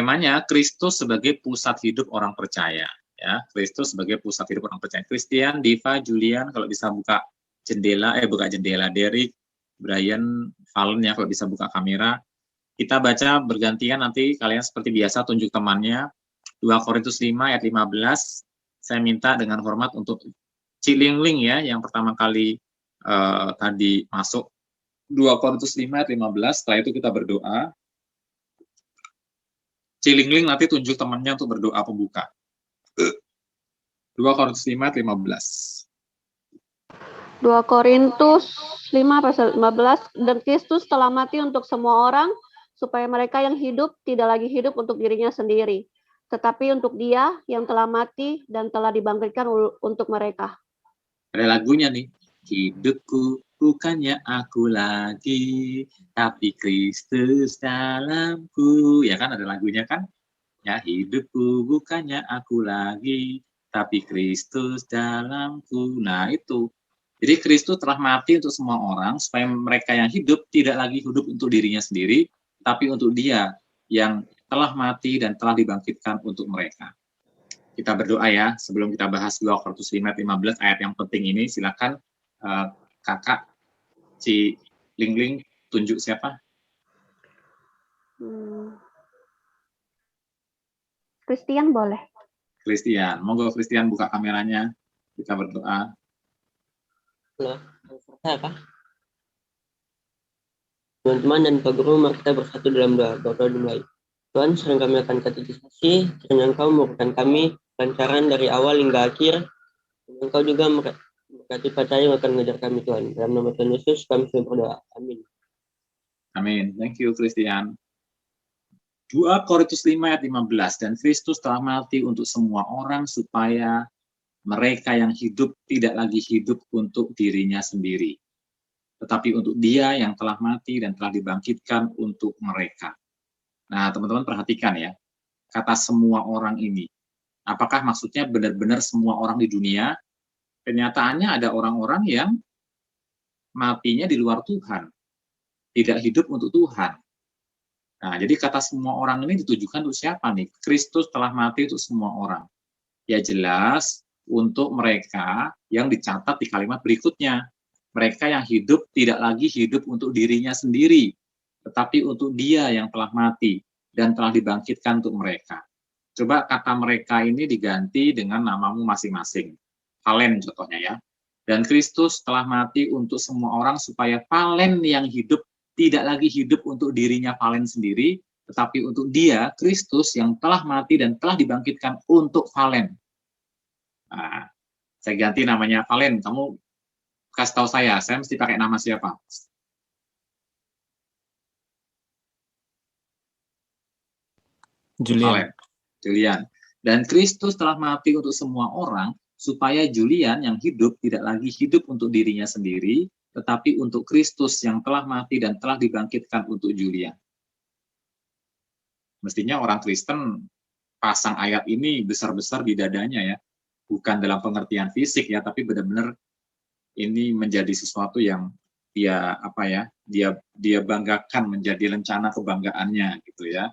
temanya Kristus sebagai pusat hidup orang percaya. Ya, Kristus sebagai pusat hidup orang percaya. Christian, Diva, Julian, kalau bisa buka jendela, Derek, Brian, Valen ya, kalau bisa buka kamera. Kita baca bergantian, nanti kalian seperti biasa tunjuk temannya. 2 Korintus 5 ayat 15. Saya minta dengan hormat untuk Cilingling ya, yang pertama kali tadi masuk. 2 Korintus 5 ayat 15. Setelah itu kita berdoa. Cilingling nanti tunjuk temannya untuk berdoa pembuka. 2 Korintus 5 ayat 15. 2 Korintus 5 pasal 15, dan Kristus telah mati untuk semua orang, supaya mereka yang hidup tidak lagi hidup untuk dirinya sendiri, tetapi untuk Dia yang telah mati dan telah dibangkitkan untuk mereka. Ada lagunya nih. Hidupku bukannya aku lagi, tapi Kristus dalamku. Ya kan, ada lagunya kan? Ya, hidupku bukannya aku lagi, tapi Kristus dalamku. Nah, itu. Jadi Kristus telah mati untuk semua orang, supaya mereka yang hidup tidak lagi hidup untuk dirinya sendiri, tapi untuk Dia yang telah mati dan telah dibangkitkan untuk mereka. Kita berdoa ya, sebelum kita bahas 2 Korintus 5 ayat 15 ayat yang penting ini. Silakan kakak si Lingling tunjuk siapa? Christian boleh. Christian, monggo Christian buka kameranya, kita berdoa. Halo, apa? Teman-teman dan Pak Guru, mari kita bersatu dalam doa. Berdoa dimulai. Tuhan, sedang kami akan katekisasi, kiranya Engkau memberikan kami lancaran dari awal hingga akhir. Dan Engkau juga memberkati percaya yang akan mengajar kami, Tuhan. Dalam nama Tuhan Yesus, kami sudah berdoa. Amin. Amin. Thank you, Christian. 2 Korintus 5 ayat 15, dan Kristus telah mati untuk semua orang, supaya mereka yang hidup tidak lagi hidup untuk dirinya sendiri, tetapi untuk Dia yang telah mati dan telah dibangkitkan untuk mereka. Nah, teman-teman perhatikan ya, kata semua orang ini. Apakah maksudnya benar-benar semua orang di dunia? Kenyataannya ada orang-orang yang matinya di luar Tuhan, tidak hidup untuk Tuhan. Nah, jadi kata semua orang ini ditujukan untuk siapa nih? Kristus telah mati untuk semua orang. Ya jelas, untuk mereka yang dicatat di kalimat berikutnya. Mereka yang hidup tidak lagi hidup untuk dirinya sendiri, tetapi untuk Dia yang telah mati dan telah dibangkitkan untuk mereka. Coba kata mereka ini diganti dengan namamu masing-masing. Valen contohnya ya. Dan Kristus telah mati untuk semua orang, supaya Valen yang hidup tidak lagi hidup untuk dirinya Valen sendiri, tetapi untuk Dia, Kristus, yang telah mati dan telah dibangkitkan untuk Valen. Nah, saya ganti namanya Valen. Kamu kasih tahu saya mesti pakai nama siapa? Julian. Julian. Dan Kristus telah mati untuk semua orang, supaya Julian yang hidup tidak lagi hidup untuk dirinya sendiri, tetapi untuk Kristus yang telah mati dan telah dibangkitkan untuk Julian. Mestinya orang Kristen pasang ayat ini besar-besar di dadanya ya. Bukan dalam pengertian fisik ya, tapi benar-benar ini menjadi sesuatu yang dia dia banggakan, menjadi rencana kebanggaannya gitu ya.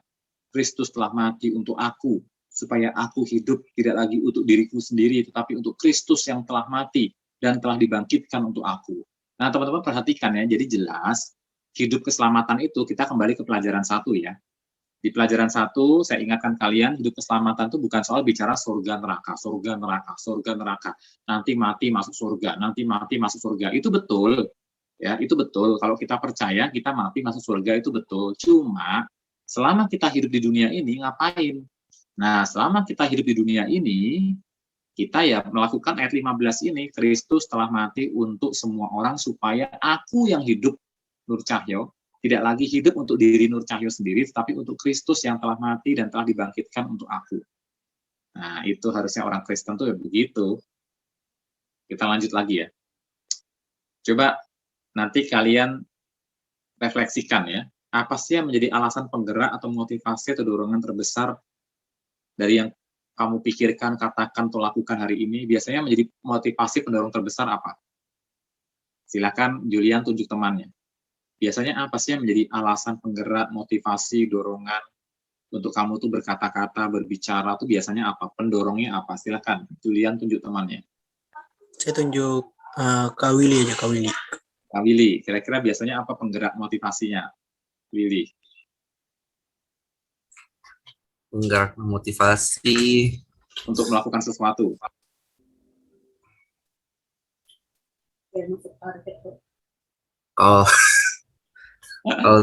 Kristus telah mati untuk aku, supaya aku hidup tidak lagi untuk diriku sendiri, tetapi untuk Kristus yang telah mati dan telah dibangkitkan untuk aku. Nah, teman-teman perhatikan ya, jadi jelas hidup keselamatan itu kita kembali ke pelajaran 1 ya. Di pelajaran 1, saya ingatkan kalian, hidup keselamatan itu bukan soal bicara surga neraka, surga neraka, surga neraka. Nanti mati masuk surga, nanti mati masuk surga. Itu betul. Ya, itu betul. Kalau kita percaya kita mati masuk surga itu betul. Cuma selama kita hidup di dunia ini ngapain? Nah, selama kita hidup di dunia ini, kita ya melakukan ayat 15 ini, Kristus telah mati untuk semua orang, supaya aku yang hidup, Nur Cahyo, tidak lagi hidup untuk diri Nur Cahyo sendiri, tetapi untuk Kristus yang telah mati dan telah dibangkitkan untuk aku. Nah, itu harusnya orang Kristen tuh ya begitu. Kita lanjut lagi ya. Coba nanti kalian refleksikan ya, apa sih yang menjadi alasan penggerak atau motivasi atau dorongan terbesar dari yang kamu pikirkan, katakan, atau lakukan hari ini? Biasanya menjadi motivasi pendorong terbesar apa? Silakan Julian tunjuk temannya. Biasanya apa sih yang menjadi alasan penggerak, motivasi, dorongan untuk kamu tuh berkata-kata, berbicara tuh biasanya apa? Pendorongnya apa? Silakan, Julian tunjuk temannya. Saya tunjuk Kak Willy aja, Kak Willy. Kak Willy, kira-kira biasanya apa penggerak motivasinya? Willy. Penggerak motivasi Untuk melakukan sesuatu. oh kalau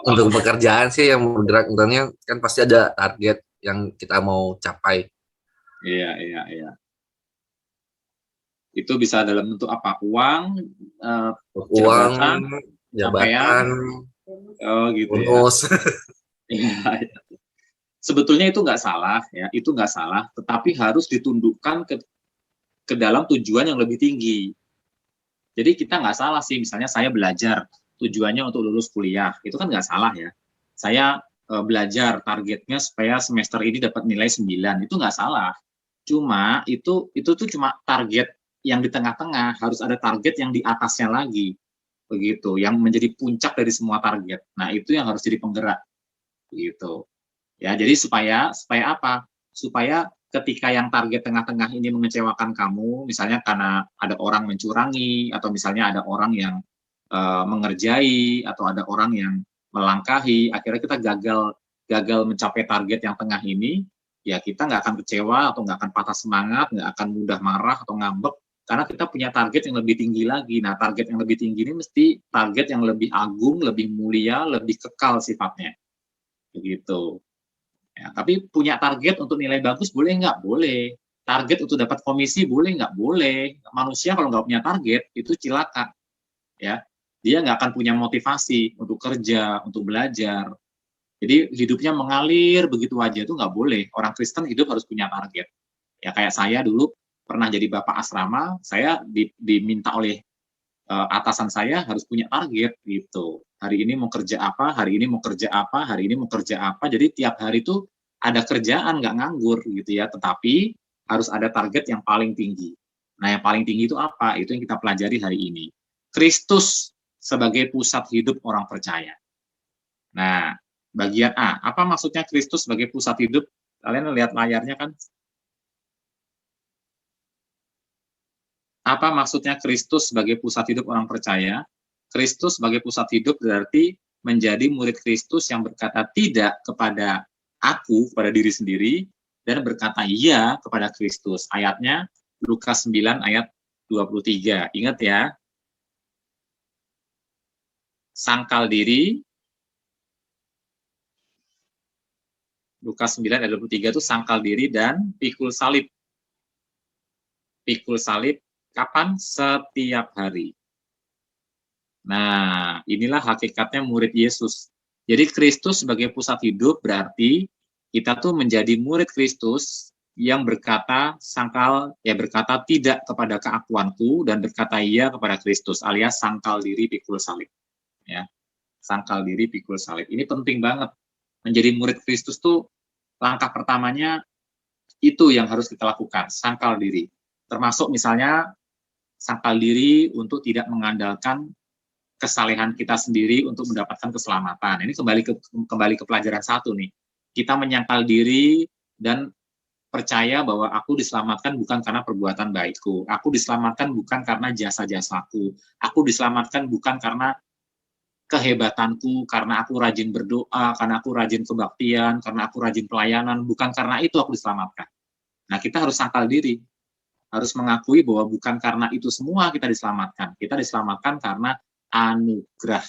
untuk pekerjaan sih yang bergerak tentunya kan pasti ada target yang kita mau capai. Iya. Itu bisa dalam bentuk apa? Uang, Uang, jabatan, oh gitu bonus. ya. Sebetulnya itu nggak salah ya, itu nggak salah, tetapi harus ditundukkan ke dalam tujuan yang lebih tinggi. Jadi kita nggak salah sih, misalnya saya belajar tujuannya untuk lulus kuliah, itu kan nggak salah ya. Saya belajar targetnya supaya semester ini dapat nilai 9, itu nggak salah. Cuma itu tuh cuma target yang di tengah-tengah, harus ada target yang di atasnya lagi, begitu, yang menjadi puncak dari semua target. Nah itu yang harus jadi penggerak, begitu. Ya, jadi supaya apa? Supaya ketika yang target tengah-tengah ini mengecewakan kamu, misalnya karena ada orang mencurangi, atau misalnya ada orang yang mengerjai, atau ada orang yang melangkahi, akhirnya kita gagal mencapai target yang tengah ini, ya kita nggak akan kecewa, atau nggak akan patah semangat, nggak akan mudah marah atau ngambek, karena kita punya target yang lebih tinggi lagi. Nah, target yang lebih tinggi ini mesti target yang lebih agung, lebih mulia, lebih kekal sifatnya. Begitu. Ya, tapi punya target untuk nilai bagus boleh nggak? Boleh. Target untuk dapat komisi boleh nggak? Boleh. Manusia kalau nggak punya target itu cilaka. Ya, dia nggak akan punya motivasi untuk kerja, untuk belajar. Jadi hidupnya mengalir begitu aja itu nggak boleh. Orang Kristen hidup harus punya target. Ya kayak saya dulu pernah jadi bapak asrama, saya diminta oleh atasan saya harus punya target gitu. Hari ini mau kerja apa, hari ini mau kerja apa, hari ini mau kerja apa. Jadi tiap hari itu ada kerjaan, nggak nganggur gitu ya. Tetapi harus ada target yang paling tinggi. Nah yang paling tinggi itu apa? Itu yang kita pelajari hari ini. Kristus sebagai pusat hidup orang percaya. Nah, bagian A, apa maksudnya Kristus sebagai pusat hidup? Kalian lihat layarnya kan? Apa maksudnya Kristus sebagai pusat hidup orang percaya? Kristus sebagai pusat hidup berarti menjadi murid Kristus yang berkata tidak kepada aku, kepada diri sendiri, dan berkata iya kepada Kristus. Ayatnya Lukas 9 ayat 23. Ingat ya, sangkal diri, Lukas 9 ayat 23 itu sangkal diri dan pikul salib. Pikul salib kapan? Setiap hari. Nah, inilah hakikatnya murid Yesus. Jadi Kristus sebagai pusat hidup berarti kita tuh menjadi murid Kristus yang berkata berkata tidak kepada keakuanku dan berkata iya kepada Kristus, alias sangkal diri pikul salib. Ya. Sangkal diri pikul salib. Ini penting banget. Menjadi murid Kristus tuh langkah pertamanya itu yang harus kita lakukan, sangkal diri. Termasuk misalnya sangkal diri untuk tidak mengandalkan kesalehan kita sendiri untuk mendapatkan keselamatan. Ini kembali ke pelajaran 1 nih. Kita menyangkal diri dan percaya bahwa aku diselamatkan bukan karena perbuatan baikku. Aku diselamatkan bukan karena jasa-jasaku. Aku diselamatkan bukan karena kehebatanku, karena aku rajin berdoa, karena aku rajin kebaktian, karena aku rajin pelayanan, bukan karena itu aku diselamatkan. Nah, kita harus sangkal diri, harus mengakui bahwa bukan karena itu semua kita diselamatkan. Kita diselamatkan karena anugerah,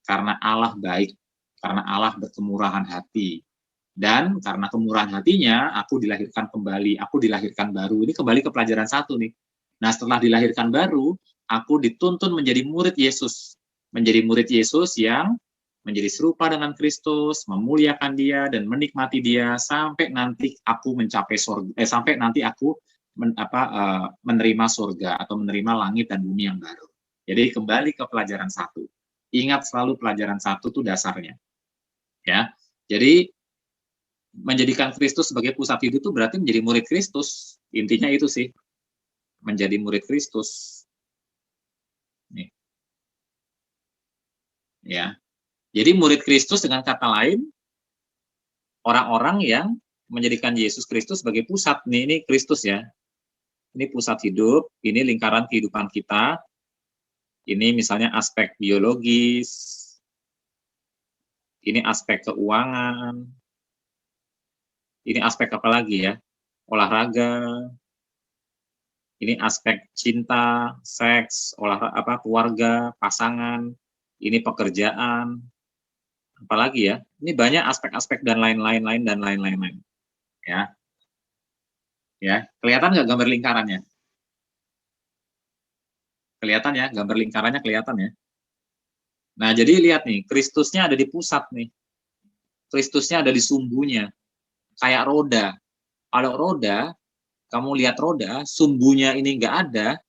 karena Allah baik, karena Allah berkemurahan hati. Dan karena kemurahan hatinya, aku dilahirkan kembali, aku dilahirkan baru. Ini kembali ke pelajaran 1 nih. Nah, setelah dilahirkan baru, aku dituntun menjadi murid Yesus. Menjadi murid Yesus yang menjadi serupa dengan Kristus, memuliakan Dia dan menikmati Dia sampai nanti aku mencapai surga, sampai nanti aku menerima surga atau menerima langit dan bumi yang baru. Jadi kembali ke pelajaran 1. Ingat selalu pelajaran 1 itu dasarnya. Ya. Jadi menjadikan Kristus sebagai pusat hidup itu berarti menjadi murid Kristus. Intinya itu sih. Menjadi murid Kristus. Nih. Ya. Jadi murid Kristus dengan kata lain orang-orang yang menjadikan Yesus Kristus sebagai pusat. Nih, ini Kristus ya. Ini pusat hidup, ini lingkaran kehidupan kita. Ini misalnya aspek biologis, ini aspek keuangan, ini aspek apa lagi ya? Olahraga, ini aspek cinta, seks, keluarga, pasangan, ini pekerjaan, apalagi ya? Ini banyak aspek-aspek dan lain-lain. Ya, ya, kelihatan nggak gambar lingkarannya? Kelihatan ya, gambar lingkarannya kelihatan ya. Nah, jadi lihat nih, Kristusnya ada di pusat nih. Kristusnya ada di sumbunya, kayak roda. Kalau roda, kamu lihat roda, sumbunya ini nggak ada,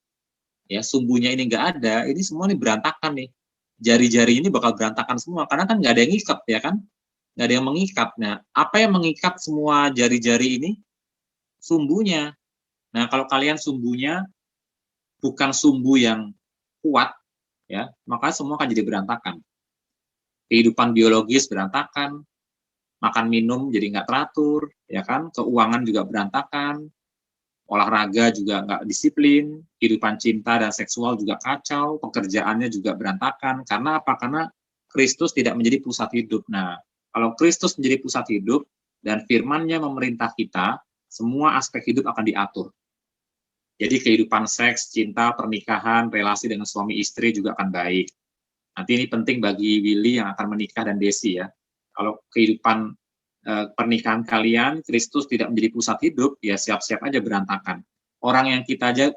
ya sumbunya ini nggak ada, ini semua nih berantakan nih. Jari-jari ini bakal berantakan semua, karena kan nggak ada yang ngikat ya kan, nggak ada yang mengikat. Nah, apa yang mengikat semua jari-jari ini? Sumbunya. Nah, kalau kalian sumbunya bukan sumbu yang kuat, ya maka semua akan jadi berantakan. Kehidupan biologis berantakan, makan minum jadi nggak teratur, ya kan, keuangan juga berantakan, olahraga juga nggak disiplin, kehidupan cinta dan seksual juga kacau, pekerjaannya juga berantakan. Karena apa? Karena Kristus tidak menjadi pusat hidup. Nah, kalau Kristus menjadi pusat hidup dan firman-Nya memerintah kita, semua aspek hidup akan diatur. Jadi kehidupan seks, cinta, pernikahan, relasi dengan suami istri juga akan baik. Nanti ini penting bagi Willy yang akan menikah dan Desi ya. Kalau kehidupan pernikahan kalian, Kristus tidak menjadi pusat hidup, ya siap-siap aja berantakan. Orang yang kita aja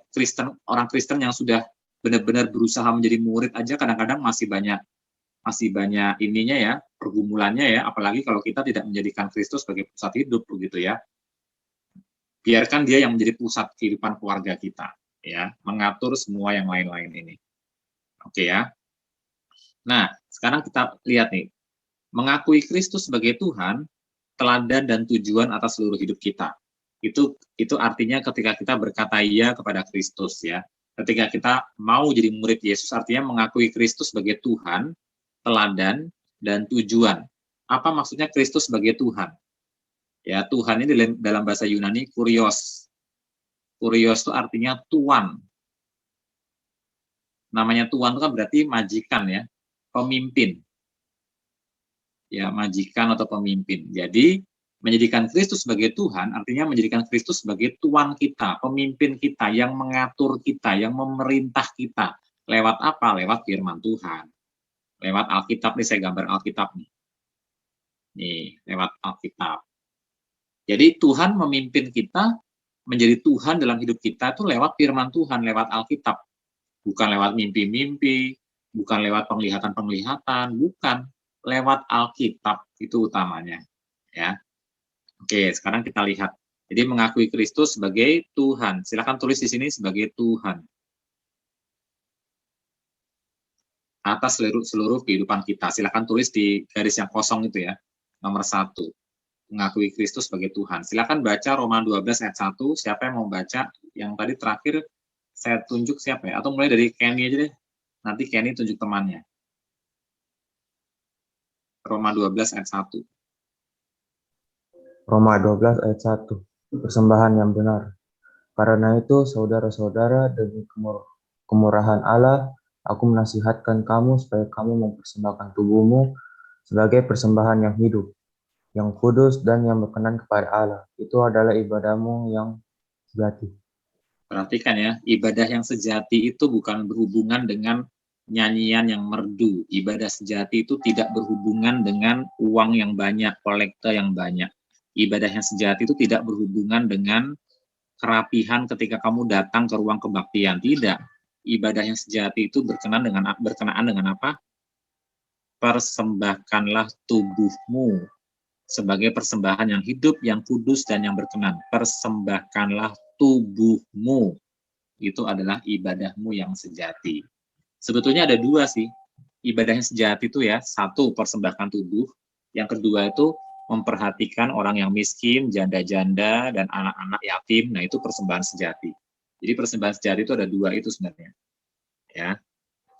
orang Kristen yang sudah benar-benar berusaha menjadi murid aja kadang-kadang masih banyak ininya ya, pergumulannya ya, apalagi kalau kita tidak menjadikan Kristus sebagai pusat hidup begitu ya. Biarkan dia yang menjadi pusat kehidupan keluarga kita, ya, mengatur semua yang lain-lain ini. Oke ya. Nah, sekarang kita lihat nih, mengakui Kristus sebagai Tuhan, teladan dan tujuan atas seluruh hidup kita. Itu artinya ketika kita berkata iya kepada Kristus ya. Ketika kita mau jadi murid Yesus, artinya mengakui Kristus sebagai Tuhan, teladan dan tujuan. Apa maksudnya Kristus sebagai Tuhan? Ya, Tuhan ini dalam bahasa Yunani kurios. Kurios itu artinya tuan. Namanya tuan itu kan berarti majikan ya, pemimpin. Ya, majikan atau pemimpin. Jadi, menjadikan Kristus sebagai Tuhan artinya menjadikan Kristus sebagai tuan kita, pemimpin kita, yang mengatur kita, yang memerintah kita. Lewat apa? Lewat firman Tuhan. Lewat Alkitab, nih saya gambar Alkitab nih. Nih, lewat Alkitab. Jadi Tuhan memimpin kita menjadi Tuhan dalam hidup kita itu lewat firman Tuhan, lewat Alkitab. Bukan lewat mimpi-mimpi, bukan lewat penglihatan-penglihatan, bukan. Lewat Alkitab, itu utamanya. Ya. Oke, sekarang kita lihat. Jadi mengakui Kristus sebagai Tuhan. Silakan tulis di sini sebagai Tuhan. Atas seluruh kehidupan kita. Silakan tulis di garis yang kosong itu ya. Nomor 1. Mengakui Kristus sebagai Tuhan. Silakan baca Roma 12 ayat 1. Siapa yang mau baca? Yang tadi terakhir saya tunjuk siapa ya? Atau mulai dari Kenny aja deh. Nanti Kenny tunjuk temannya. Roma 12 ayat 1. Roma 12 ayat 1. Persembahan yang benar. Karena itu, saudara-saudara, demi kemurahan Allah, aku menasihatkan kamu supaya kamu mempersembahkan tubuhmu sebagai persembahan yang hidup, yang kudus dan yang berkenan kepada Allah. Itu adalah ibadahmu yang sejati. Perhatikan ya, ibadah yang sejati itu bukan berhubungan dengan nyanyian yang merdu. Ibadah sejati itu tidak berhubungan dengan uang yang banyak, kolektor yang banyak. Ibadah yang sejati itu tidak berhubungan dengan kerapihan ketika kamu datang ke ruang kebaktian. Tidak. Ibadah yang sejati itu berkenaan dengan apa? Persembahkanlah tubuhmu sebagai persembahan yang hidup, yang kudus, dan yang berkenan. Persembahkanlah tubuhmu. Itu adalah ibadahmu yang sejati. Sebetulnya ada dua sih. Ibadah yang sejati itu ya, 1, persembahkan tubuh. Yang kedua itu memperhatikan orang yang miskin, janda-janda, dan anak-anak yatim. Nah, itu persembahan sejati. Jadi persembahan sejati itu ada 2 itu sebenarnya. Ya.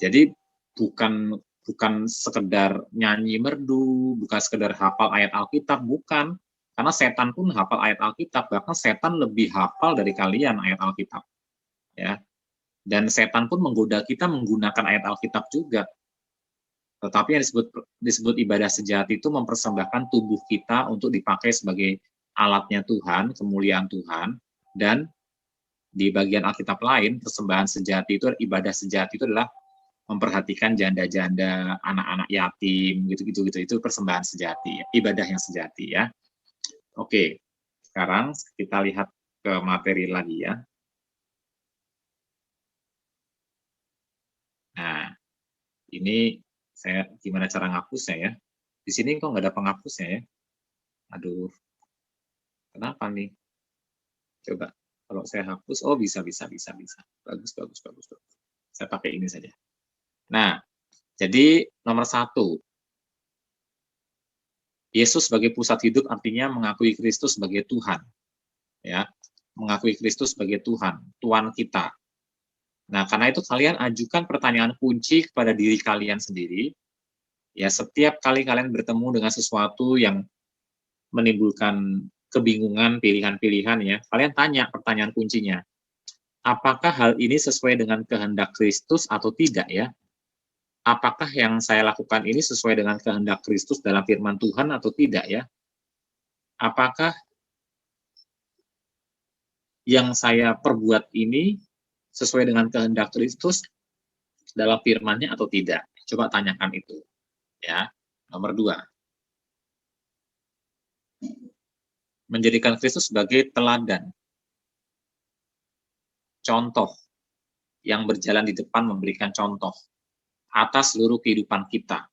Jadi bukan sekedar nyanyi merdu, bukan sekedar hafal ayat Alkitab, bukan. Karena setan pun hafal ayat Alkitab, bahkan setan lebih hafal dari kalian ayat Alkitab. Ya. Dan setan pun menggoda kita menggunakan ayat Alkitab juga. Tetapi yang disebut ibadah sejati itu mempersembahkan tubuh kita untuk dipakai sebagai alatnya Tuhan, kemuliaan Tuhan, dan di bagian Alkitab lain, persembahan sejati itu, ibadah sejati itu adalah memperhatikan janda-janda, anak-anak yatim, gitu-gitu. Itu persembahan sejati, ibadah yang sejati ya. Oke, sekarang kita lihat ke materi lagi ya. Nah, ini saya gimana cara ngapusnya ya. Di sini kok nggak ada penghapusnya ya. Aduh, kenapa nih? Coba, kalau saya hapus, oh bisa. Bagus. Saya pakai ini saja. Nah, jadi nomor 1, Yesus sebagai pusat hidup artinya mengakui Kristus sebagai Tuhan. Ya, mengakui Kristus sebagai Tuhan, Tuhan kita. Nah, karena itu kalian ajukan pertanyaan kunci kepada diri kalian sendiri. Ya, setiap kali kalian bertemu dengan sesuatu yang menimbulkan kebingungan, pilihan-pilihan ya, kalian tanya pertanyaan kuncinya. Apakah hal ini sesuai dengan kehendak Kristus atau tidak ya? Apakah yang saya lakukan ini sesuai dengan kehendak Kristus dalam firman Tuhan atau tidak ya? Apakah yang saya perbuat ini sesuai dengan kehendak Kristus dalam firman-Nya atau tidak? Coba tanyakan itu. Ya. Nomor 2. Menjadikan Kristus sebagai teladan. Contoh yang berjalan di depan memberikan contoh atas seluruh kehidupan kita.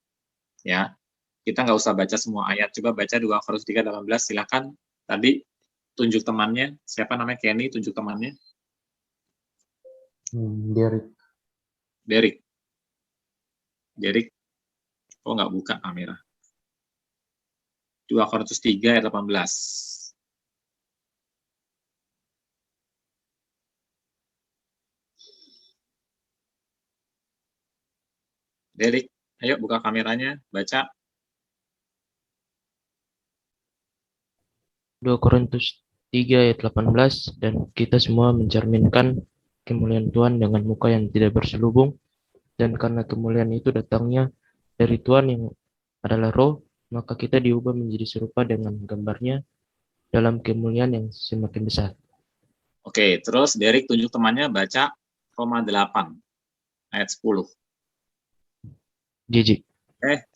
Ya. Kita nggak usah baca semua ayat. Coba baca 2 Korintus 3:18, silakan. Tadi tunjuk temannya. Siapa namanya? Kenny, tunjuk temannya. Derek. Oh, nggak buka kamera. 2 Korintus 3 ayat 18. Derek, ayo buka kameranya, baca. 2 Korintus 3 ayat 18, dan kita semua mencerminkan kemuliaan Tuhan dengan muka yang tidak berselubung, dan karena kemuliaan itu datangnya dari Tuhan yang adalah Roh, maka kita diubah menjadi serupa dengan gambarnya dalam kemuliaan yang semakin besar. Oke, terus Derek tunjuk temannya baca Roma 8 ayat 10. Gigi.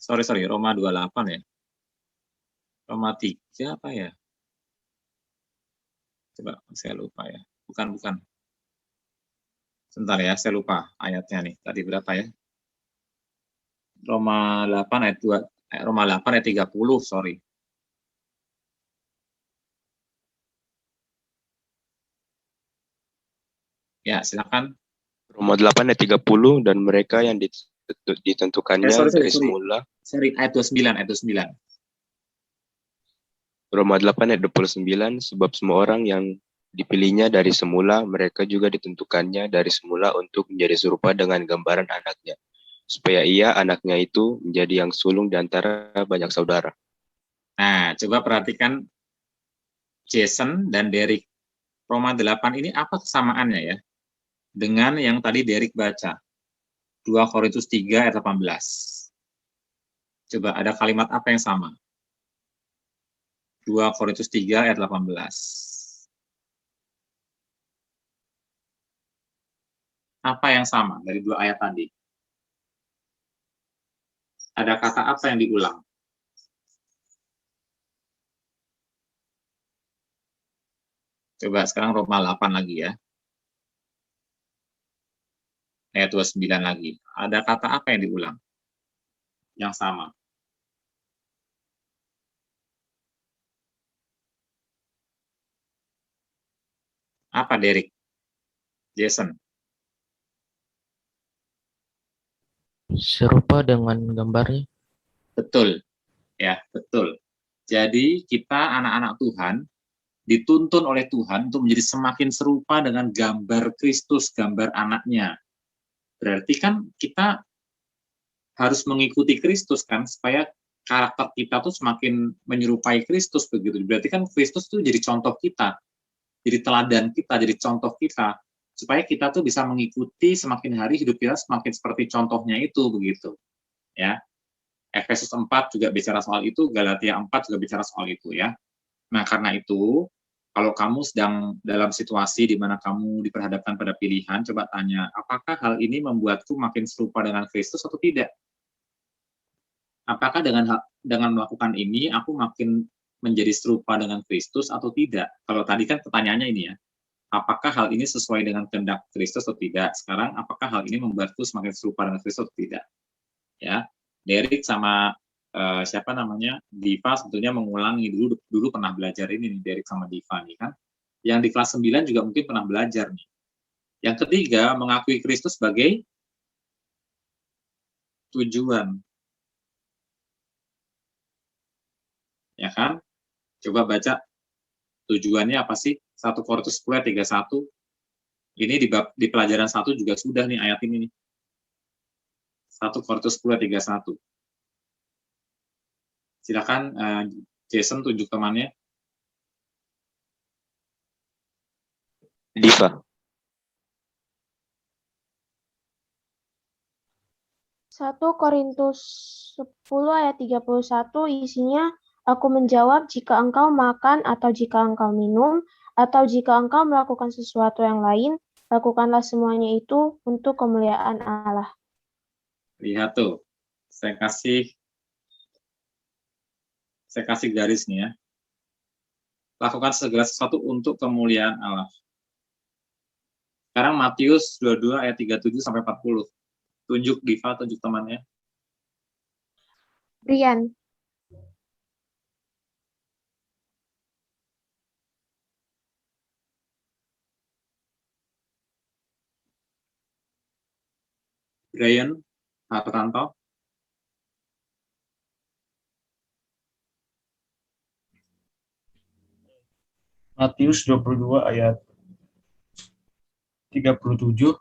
Sorry, Roma 28 ya. Roma 3 apa ya? Coba, saya lupa ya. Bukan. Sebentar ya, saya lupa ayatnya nih. Tadi berapa ya? Roma 8 ayat 30, sorry. Ya, silakan. Roma 8 ayat 30, dan mereka yang ditentukannya dari semula. Sorry, ayat 29. Roma 8 ayat 29, sebab semua orang yang dipilihnya dari semula, mereka juga ditentukannya dari semula untuk menjadi serupa dengan gambaran anaknya, supaya ia, anaknya itu, menjadi yang sulung di antara banyak saudara. Nah, coba perhatikan Jason dan Derek. Roma 8 ini apa kesamaannya ya? Dengan yang tadi Derek baca. 2 Korintus 3 ayat 18. Coba ada kalimat apa yang sama? 2 Korintus 3 ayat 18. Apa yang sama dari 2 ayat tadi? Ada kata apa yang diulang? Coba sekarang Roma 8 lagi ya. Ayat 29 lagi. Ada kata apa yang diulang? Yang sama. Apa, Derek? Jason? Serupa dengan gambarnya. Betul. Ya, betul. Jadi kita anak-anak Tuhan dituntun oleh Tuhan untuk menjadi semakin serupa dengan gambar Kristus, gambar anaknya. Berarti kan kita harus mengikuti Kristus kan, supaya karakter kita tuh semakin menyerupai Kristus begitu. Berarti kan Kristus tuh jadi contoh kita, jadi teladan kita, jadi contoh kita, supaya kita tuh bisa mengikuti semakin hari hidup kita semakin seperti contohnya itu begitu. Ya. Efesus 4 juga bicara soal itu, Galatia 4 juga bicara soal itu ya. Nah, karena itu kalau kamu sedang dalam situasi di mana kamu diperhadapkan pada pilihan, coba tanya, apakah hal ini membuatku makin serupa dengan Kristus atau tidak? Apakah dengan melakukan ini, aku makin menjadi serupa dengan Kristus atau tidak? Kalau tadi kan pertanyaannya ini ya, apakah hal ini sesuai dengan kehendak Kristus atau tidak? Sekarang, apakah hal ini membuatku semakin serupa dengan Kristus atau tidak? Ya, Derek sama siapa namanya Diva sebetulnya mengulangi dulu pernah belajar ini nih, Derek sama Diva nih kan. Yang di kelas 9 juga mungkin pernah belajar nih. Yang ketiga, mengakui Kristus sebagai tujuan. Ya kan? Coba baca tujuannya apa sih? 1 Korintus 10 ayat 31. Ini di pelajaran 1 juga sudah nih ayat ini nih. 1 Korintus 10 ayat 31. Silakan Jason tunjuk temannya. Diva. 1 Korintus 10 ayat 31 isinya, aku menjawab, jika engkau makan atau jika engkau minum, atau jika engkau melakukan sesuatu yang lain, lakukanlah semuanya itu untuk kemuliaan Allah. Lihat tuh, saya kasih garis nih ya. Lakukan segala sesuatu untuk kemuliaan Allah. Sekarang Matius 22 ayat 37 sampai 40. Tunjuk Diva, tunjuk temannya. Brian. Brian Hartanto. Matius 22 ayat 37.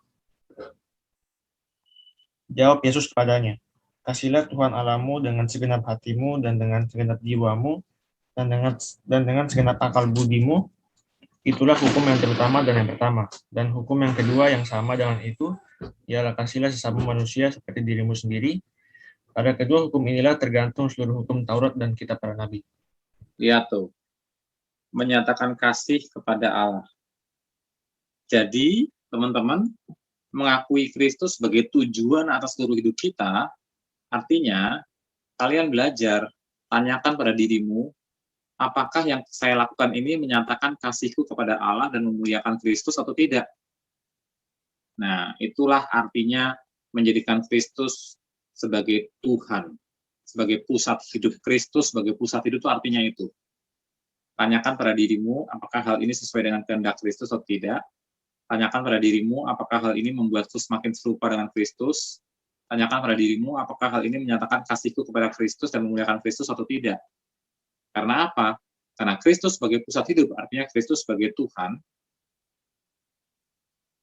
Jawab Yesus kepadanya, kasihlah Tuhan Allahmu dengan segenap hatimu dan dengan segenap jiwamu dan dengan segenap akal budimu. Itulah hukum yang terutama dan yang pertama. Dan hukum yang kedua yang sama dengan itu, ialah kasihlah sesama manusia seperti dirimu sendiri. Pada kedua hukum inilah tergantung seluruh hukum Taurat dan kitab para nabi. Lihat tuh, menyatakan kasih kepada Allah. Jadi, teman-teman, mengakui Kristus sebagai tujuan atas seluruh hidup kita, artinya kalian belajar, tanyakan pada dirimu, apakah yang saya lakukan ini menyatakan kasihku kepada Allah dan memuliakan Kristus atau tidak? Nah, itulah artinya menjadikan Kristus sebagai Tuhan, sebagai pusat hidup. Kristus sebagai pusat hidup itu artinya itu. Tanyakan pada dirimu, apakah hal ini sesuai dengan kehendak Kristus atau tidak? Tanyakan pada dirimu, apakah hal ini membuatku semakin serupa dengan Kristus? Tanyakan pada dirimu, apakah hal ini menyatakan kasihku kepada Kristus dan memuliakan Kristus atau tidak? Karena apa? Karena Kristus sebagai pusat hidup, artinya Kristus sebagai Tuhan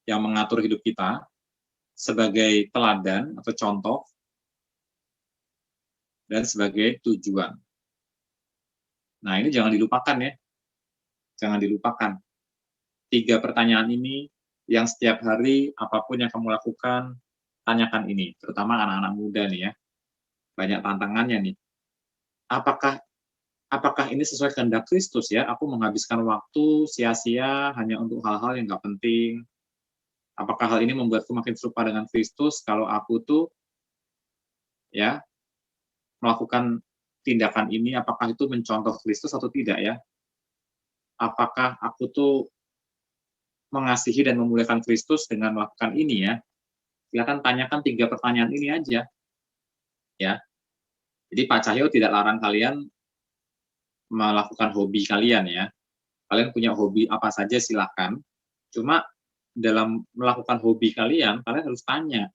yang mengatur hidup kita, sebagai teladan atau contoh, dan sebagai tujuan. Nah, ini jangan dilupakan ya. Jangan dilupakan. 3 pertanyaan ini yang setiap hari, apapun yang kamu lakukan, tanyakan ini. Terutama anak-anak muda nih ya. Banyak tantangannya nih. Apakah ini sesuai kehendak Kristus ya? Aku menghabiskan waktu sia-sia hanya untuk hal-hal yang nggak penting. Apakah hal ini membuatku makin serupa dengan Kristus kalau aku tuh ya melakukan tindakan ini, apakah itu mencontoh Kristus atau tidak ya? Apakah aku tuh mengasihi dan memuliakan Kristus dengan melakukan ini ya? Silakan tanyakan 3 pertanyaan ini aja. Ya. Jadi Pak Cahyo tidak larang kalian melakukan hobi kalian ya. Kalian punya hobi apa saja silakan. Cuma dalam melakukan hobi kalian harus tanya,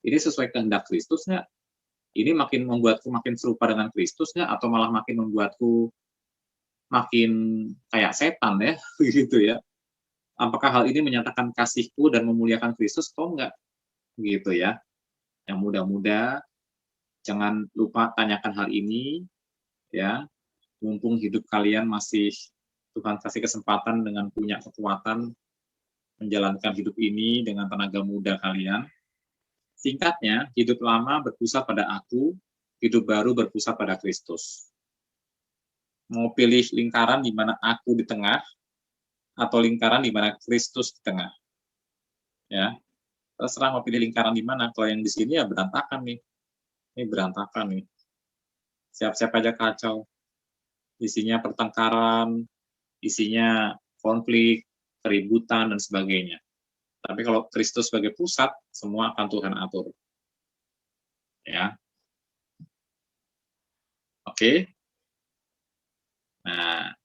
ini sesuai kehendak Kristus nggak? Ini makin membuatku makin serupa dengan Kristus nggak? Atau malah makin membuatku makin kayak setan ya, gitu ya? Apakah hal ini menyatakan kasihku dan memuliakan Kristus atau enggak? Gitu ya. Yang muda-muda, Jangan lupa tanyakan hal ini, ya. Mumpung hidup kalian masih Tuhan kasih kesempatan dengan punya kekuatan menjalankan hidup ini dengan tenaga muda kalian. Singkatnya, hidup lama berpusat pada aku, hidup baru berpusat pada Kristus. Mau pilih lingkaran di mana aku di tengah, atau lingkaran di mana Kristus di tengah. Ya, terserah mau pilih lingkaran di mana. Kalau yang di sini ya berantakan nih. Ini berantakan nih. Siap-siap aja kacau. Isinya pertengkaran, isinya konflik, keributan, dan sebagainya. Tapi kalau Kristus sebagai pusat, semua akan Tuhan atur. Ya. Oke. Nah,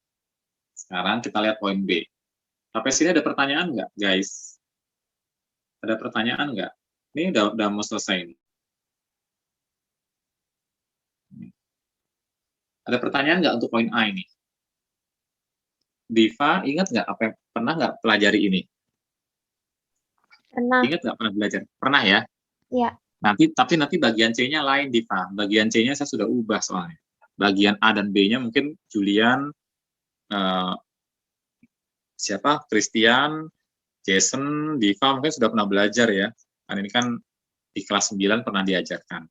sekarang kita lihat poin B. Sampai sini ada pertanyaan nggak, guys? Ada pertanyaan nggak? Ini udah mau selesai. Ada pertanyaan nggak untuk poin A ini? Diva, ingat nggak apa yang pernah nggak pelajari ini? Pernah. Ingat nggak pernah belajar? Pernah ya? Iya. Tapi nanti bagian C-nya lain, Diva. Bagian C-nya saya sudah ubah soalnya. Bagian A dan B-nya mungkin Julian, siapa? Christian, Jason, Diva mungkin sudah pernah belajar ya. Kan ini kan di kelas 9 pernah diajarkan.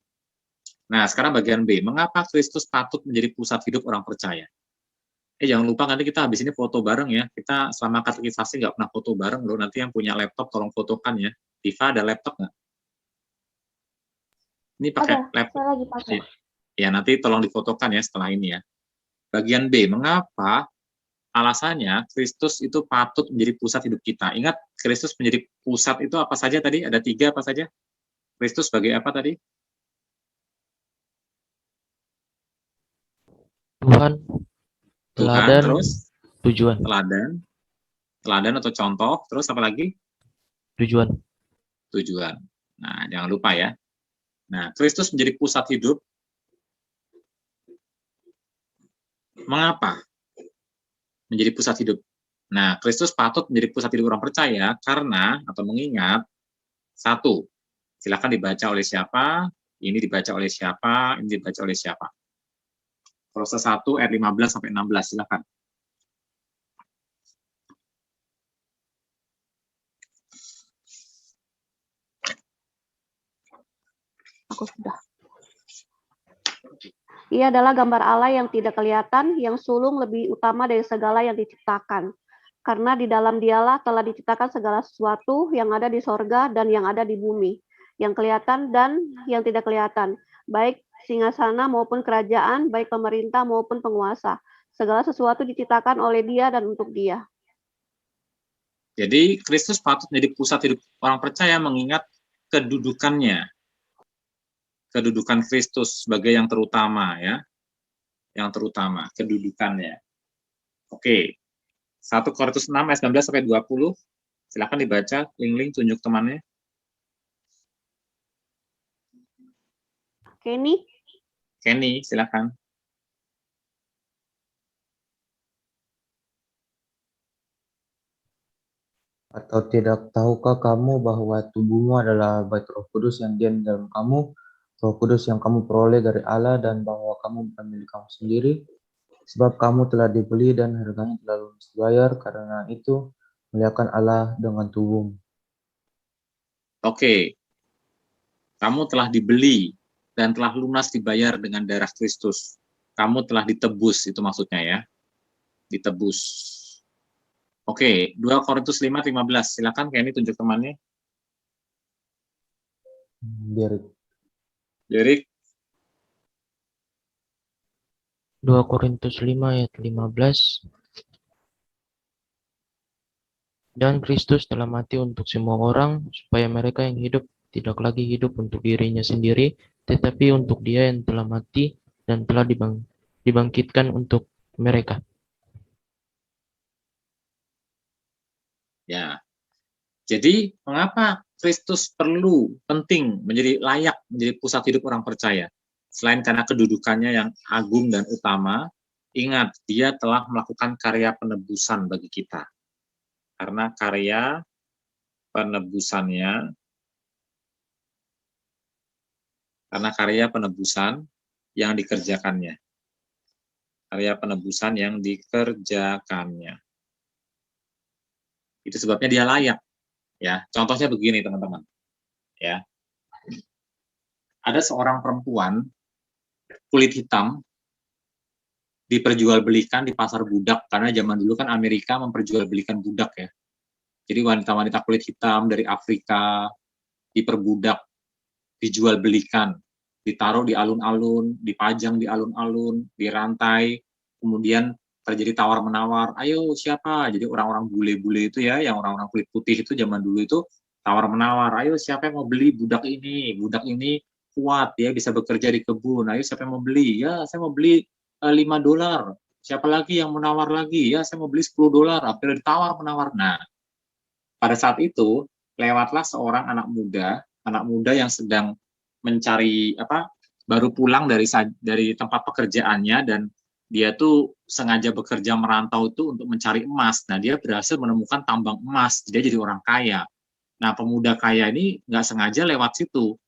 Nah, sekarang bagian B. Mengapa Kristus patut menjadi pusat hidup orang percaya? Jangan lupa nanti kita habis ini foto bareng ya. Kita selama katekisasi nggak pernah foto bareng loh. Nanti yang punya laptop tolong fotokan ya. Diva ada laptop nggak? Ini pakai laptop. Saya lagi pakai. Ya, nanti tolong difotokan ya setelah ini ya. Bagian B, mengapa alasannya Kristus itu patut menjadi pusat hidup kita? Ingat, Kristus menjadi pusat itu apa saja tadi? Ada 3 apa saja? Kristus sebagai apa tadi? Tuhan, teladan, terus tujuan. Teladan atau contoh, terus apa lagi? Tujuan. Nah, jangan lupa ya. Nah, Kristus menjadi pusat hidup. Mengapa menjadi pusat hidup? Nah, Kristus patut menjadi pusat hidup orang percaya karena atau mengingat 1. Silakan dibaca oleh siapa, ini dibaca oleh siapa, ini dibaca oleh siapa. Kolose 1 ayat 15 sampai 16, silakan. Aku sudah. Ia adalah gambar Allah yang tidak kelihatan, yang sulung lebih utama dari segala yang diciptakan. Karena di dalam Dialah telah diciptakan segala sesuatu yang ada di sorga dan yang ada di bumi, yang kelihatan dan yang tidak kelihatan, baik singgasana maupun kerajaan, baik pemerintah maupun penguasa. Segala sesuatu diciptakan oleh Dia dan untuk Dia. Jadi Kristus patut menjadi pusat hidup orang percaya mengingat kedudukannya. Kedudukan Kristus sebagai yang terutama ya. Yang terutama, kedudukannya. Oke. 1 Korintus 6 ayat 19 sampai 20. Silakan dibaca, link tunjuk temannya. Kenny, silakan. Atau tidak tahukah kamu bahwa tubuhmu adalah bait Roh Kudus yang diam dalam kamu, Roh Kudus yang kamu peroleh dari Allah, dan bahwa kamu bukan milik kamu sendiri, sebab kamu telah dibeli dan harganya telah lunas dibayar, karena itu muliakan Allah dengan tubuhmu. Oke. Kamu telah dibeli dan telah lunas dibayar dengan darah Kristus. Kamu telah ditebus, itu maksudnya ya. Ditebus. Oke, 2 Korintus 5:15. Silakan Kenny tunjuk temannya. Derek. 2 Korintus 5 ayat 15. Dan Kristus telah mati untuk semua orang, supaya mereka yang hidup tidak lagi hidup untuk dirinya sendiri, tetapi untuk Dia yang telah mati dan telah dibangkitkan untuk mereka. Ya. Jadi, mengapa Kristus penting menjadi layak menjadi pusat hidup orang percaya? Selain karena kedudukannya yang agung dan utama, ingat, Dia telah melakukan karya penebusan bagi kita. Karena karya penebusannya karena karya penebusan yang dikerjakannya. Karya penebusan yang dikerjakannya. Itu sebabnya dia layak. Ya, contohnya begini teman-teman. Ya, ada seorang perempuan kulit hitam diperjualbelikan di pasar budak, karena zaman dulu kan Amerika memperjualbelikan budak ya. Jadi wanita-wanita kulit hitam dari Afrika diperbudak, dijual-belikan, ditaruh di alun-alun, dipajang di alun-alun, dirantai, kemudian terjadi tawar-menawar, ayo siapa? Jadi orang-orang bule-bule itu ya, yang orang-orang kulit putih itu zaman dulu itu tawar-menawar, ayo siapa yang mau beli budak ini kuat, dia bisa bekerja di kebun, ayo siapa yang mau beli? Ya, saya mau beli $5. Siapa lagi yang menawar lagi? Ya, saya mau beli $10. Akhirnya ditawar-menawar. Nah, pada saat itu, lewatlah seorang anak muda yang sedang mencari baru pulang dari tempat pekerjaannya, dan dia tuh sengaja bekerja merantau itu untuk mencari emas. Nah, dia berhasil menemukan tambang emas, dia jadi orang kaya. Nah, pemuda kaya ini nggak sengaja lewat situ,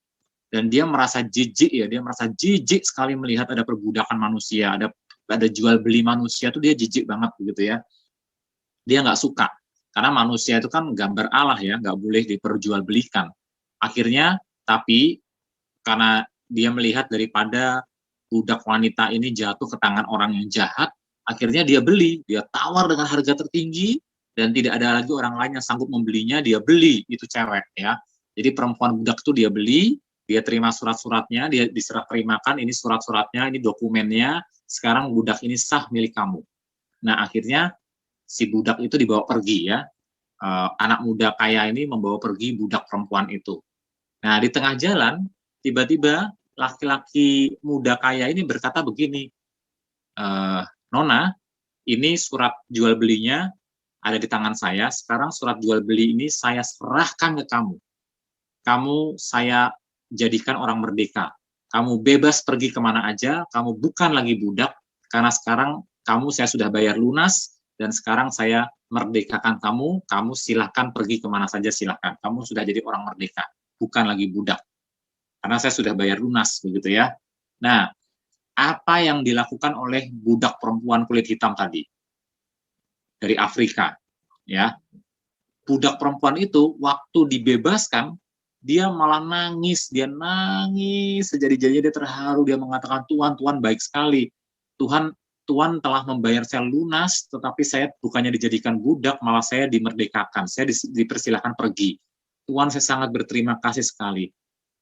dan dia merasa jijik sekali melihat ada perbudakan manusia, ada jual beli manusia tuh dia jijik banget begitu ya. Dia nggak suka, karena manusia itu kan gambar Allah ya, nggak boleh diperjualbelikan. Akhirnya, tapi karena dia melihat daripada budak wanita ini jatuh ke tangan orang yang jahat, akhirnya dia beli, dia tawar dengan harga tertinggi, dan tidak ada lagi orang lain yang sanggup membelinya, dia beli itu cewek ya. Jadi perempuan budak itu dia beli, dia terima surat-suratnya, dia diserah terimakan, ini surat-suratnya, ini dokumennya, sekarang budak ini sah milik kamu. Nah, akhirnya si budak itu dibawa pergi ya. Anak muda kaya ini membawa pergi budak perempuan itu. Nah, di tengah jalan, tiba-tiba laki-laki muda kaya ini berkata begini, Nona, ini surat jual belinya ada di tangan saya, sekarang surat jual beli ini saya serahkan ke kamu. Kamu saya jadikan orang merdeka. Kamu bebas pergi kemana aja, kamu bukan lagi budak, karena sekarang kamu saya sudah bayar lunas, dan sekarang saya merdekakan kamu, kamu silahkan pergi kemana saja silahkan. Kamu sudah jadi orang merdeka, bukan lagi budak. Karena saya sudah bayar lunas, begitu ya. Nah, apa yang dilakukan oleh budak perempuan kulit hitam tadi? Dari Afrika, ya. Budak perempuan itu, waktu dibebaskan, dia malah nangis, sejadi-jadinya dia terharu, dia mengatakan, Tuhan baik sekali. Tuhan telah membayar saya lunas, tetapi saya bukannya dijadikan budak, malah saya dimerdekakan, saya dipersilahkan pergi. Tuhan, saya sangat berterima kasih sekali.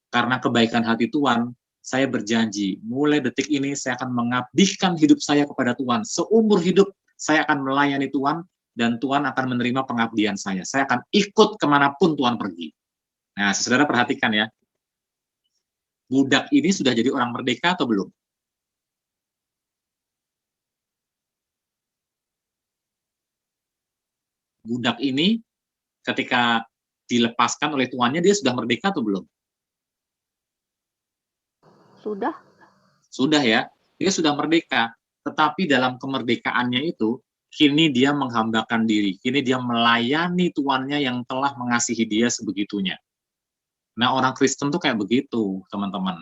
Karena kebaikan hati Tuhan, saya berjanji, mulai detik ini saya akan mengabdikan hidup saya kepada Tuhan. Seumur hidup saya akan melayani Tuhan, dan Tuhan akan menerima pengabdian saya. Saya akan ikut kemanapun Tuhan pergi. Nah, saudara perhatikan ya, budak ini sudah jadi orang merdeka atau belum? Budak ini ketika dilepaskan oleh tuannya, dia sudah merdeka atau belum? Sudah. Sudah ya, dia sudah merdeka. Tetapi dalam kemerdekaannya itu, kini dia menghambakan diri, kini dia melayani tuannya yang telah mengasihi dia sebegitunya. Nah, orang Kristen tuh kayak begitu, teman-teman.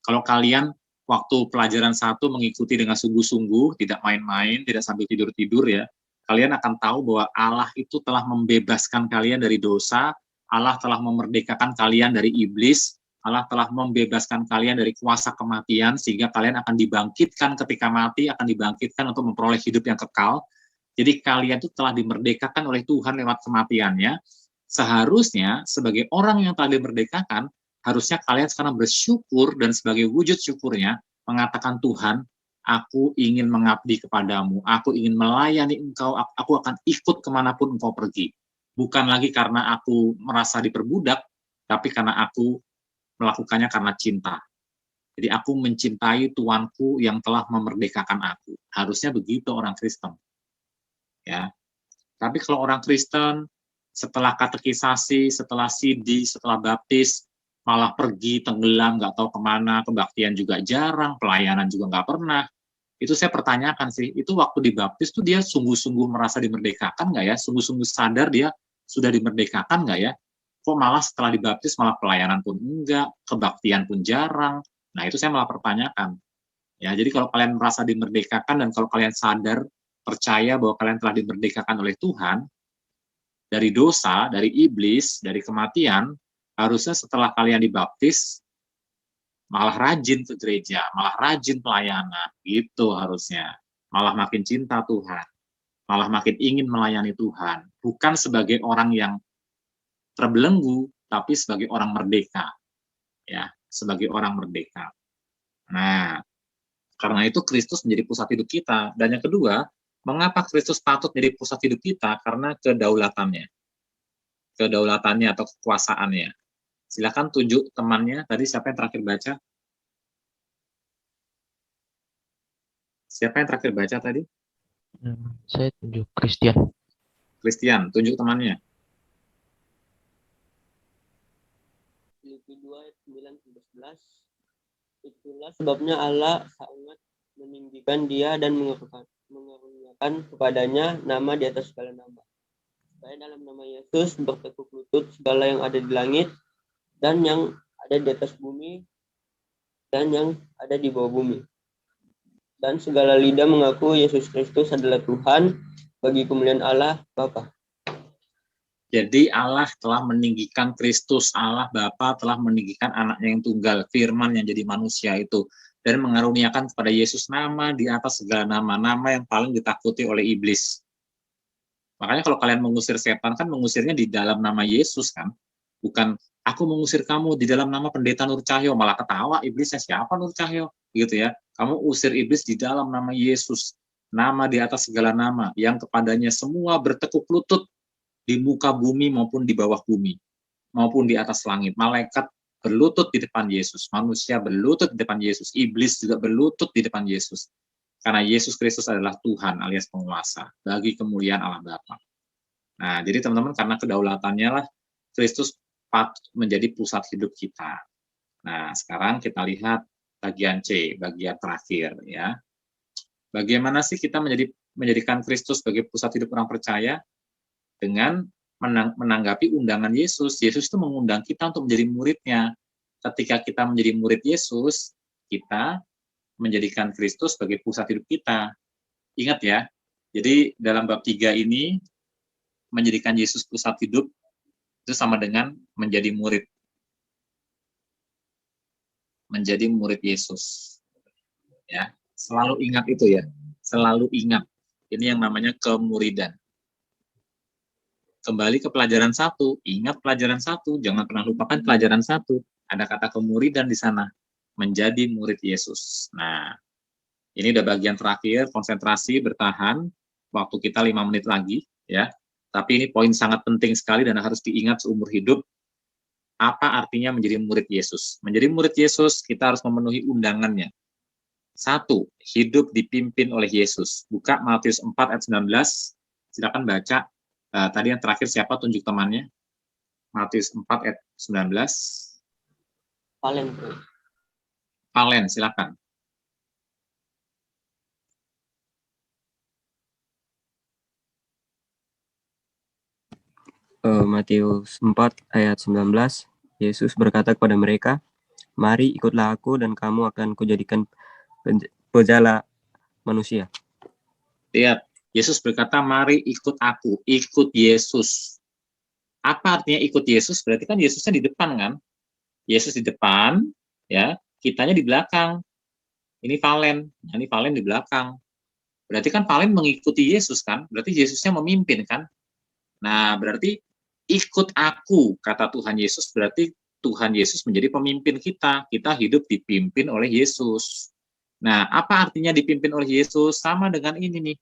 Kalau kalian waktu pelajaran 1 mengikuti dengan sungguh-sungguh, tidak main-main, tidak sambil tidur-tidur ya, kalian akan tahu bahwa Allah itu telah membebaskan kalian dari dosa, Allah telah memerdekakan kalian dari iblis, Allah telah membebaskan kalian dari kuasa kematian, sehingga kalian akan dibangkitkan ketika mati, akan dibangkitkan untuk memperoleh hidup yang kekal. Jadi kalian itu telah dimerdekakan oleh Tuhan lewat kematiannya. Seharusnya sebagai orang yang telah dimerdekakan, harusnya kalian sekarang bersyukur, dan sebagai wujud syukurnya mengatakan, Tuhan, aku ingin mengabdi kepadamu, aku ingin melayani engkau, aku akan ikut kemanapun engkau pergi. Bukan lagi karena aku merasa diperbudak, tapi karena aku melakukannya karena cinta. Jadi aku mencintai Tuanku yang telah memerdekakan aku. Harusnya begitu orang Kristen. Ya. Tapi kalau orang Kristen setelah katekisasi, setelah sidi, setelah baptis, malah pergi tenggelam, nggak tahu kemana, kebaktian juga jarang, pelayanan juga nggak pernah. Itu saya pertanyakan sih, itu waktu dibaptis tuh dia sungguh-sungguh merasa dimerdekakan nggak ya? Sungguh-sungguh sadar dia sudah dimerdekakan nggak ya? kok malah setelah dibaptis malah pelayanan pun enggak, kebaktian pun jarang. Nah, itu saya malah pertanyakan. Ya, jadi kalau kalian merasa dimerdekakan dan kalau kalian sadar, percaya bahwa kalian telah dimerdekakan oleh Tuhan dari dosa, dari iblis, dari kematian, harusnya setelah kalian dibaptis malah rajin ke gereja, malah rajin pelayanan, gitu harusnya. Malah makin cinta Tuhan, malah makin ingin melayani Tuhan, bukan sebagai orang yang terbelenggu, tapi sebagai orang merdeka, ya, sebagai orang merdeka. Nah, karena itu Kristus menjadi pusat hidup kita. Dan yang kedua, mengapa Kristus patut menjadi pusat hidup kita? Karena kedaulatannya. Kedaulatannya atau kekuasaannya. Silakan tunjuk temannya. Tadi siapa yang terakhir baca? Siapa yang terakhir baca tadi? Saya tunjuk Christian. Christian, tunjuk temannya. Filipi 2 ayat 9-11. Itulah sebabnya Allah sangat meninggikan dia dan mengaruniakan kepadanya nama di atas segala nama. Supaya dalam nama Yesus bertekuk lutut segala yang ada di langit dan yang ada di atas bumi dan yang ada di bawah bumi. Dan segala lidah mengaku Yesus Kristus adalah Tuhan bagi kemuliaan Allah Bapa. Jadi Allah telah meninggikan Kristus, Allah Bapa telah meninggikan anaknya yang tunggal, firman yang jadi manusia itu, dan mengaruniakan kepada Yesus nama di atas segala nama-nama yang paling ditakuti oleh iblis. Makanya kalau kalian mengusir setan, kan mengusirnya di dalam nama Yesus kan, bukan aku mengusir kamu di dalam nama pendeta Nur Cahyo, malah ketawa iblisnya, siapa Nur Cahyo, gitu ya. Kamu usir iblis di dalam nama Yesus, nama di atas segala nama, yang kepadanya semua bertekuk lutut, di muka bumi maupun di bawah bumi, maupun di atas langit. Malaikat berlutut di depan Yesus, manusia berlutut di depan Yesus, iblis juga berlutut di depan Yesus. Karena Yesus Kristus adalah Tuhan alias penguasa, bagi kemuliaan Allah Bapa. Nah, jadi teman-teman, karena kedaulatannya lah, Kristus menjadi pusat hidup kita. Nah, sekarang kita lihat bagian C, bagian terakhir ya. Bagaimana sih kita menjadikan Kristus sebagai pusat hidup orang percaya? Dengan menanggapi undangan Yesus. Yesus itu mengundang kita untuk menjadi muridnya. Ketika kita menjadi murid Yesus, kita menjadikan Kristus sebagai pusat hidup kita. Ingat ya, jadi dalam bab 3 ini, menjadikan Yesus pusat hidup, itu sama dengan menjadi murid. Menjadi murid Yesus. Ya, selalu ingat itu ya, selalu ingat. Ini yang namanya kemuridan. Kembali ke pelajaran 1, ingat pelajaran 1, jangan pernah lupakan pelajaran 1. Ada kata kemuridan di sana, menjadi murid Yesus. Nah, ini udah bagian terakhir, konsentrasi, bertahan, waktu kita 5 menit lagi, ya. Tapi ini poin sangat penting sekali dan harus diingat seumur hidup. Apa artinya menjadi murid Yesus? Menjadi murid Yesus, kita harus memenuhi undangannya. 1, hidup dipimpin oleh Yesus. Buka Matius 4 ayat 19, silakan baca. Tadi yang terakhir siapa, tunjuk temannya? Matius 4 ayat 19. Valen, silakan. Matius 4 ayat 19, Yesus berkata kepada mereka, mari ikutlah aku dan kamu akan kujadikan pejala manusia. Lihat, Yesus berkata, mari ikut aku, ikut Yesus. Apa artinya ikut Yesus? Berarti kan Yesusnya di depan kan? Yesus di depan, ya, kitanya di belakang. Ini Valen, ini Valen di belakang. Berarti kan Valen mengikuti Yesus kan? Berarti Yesusnya memimpin kan? Nah, berarti ikut aku, kata Tuhan Yesus, berarti Tuhan Yesus menjadi pemimpin kita. Kita hidup dipimpin oleh Yesus. Nah, apa artinya dipimpin oleh Yesus? Sama dengan ini nih.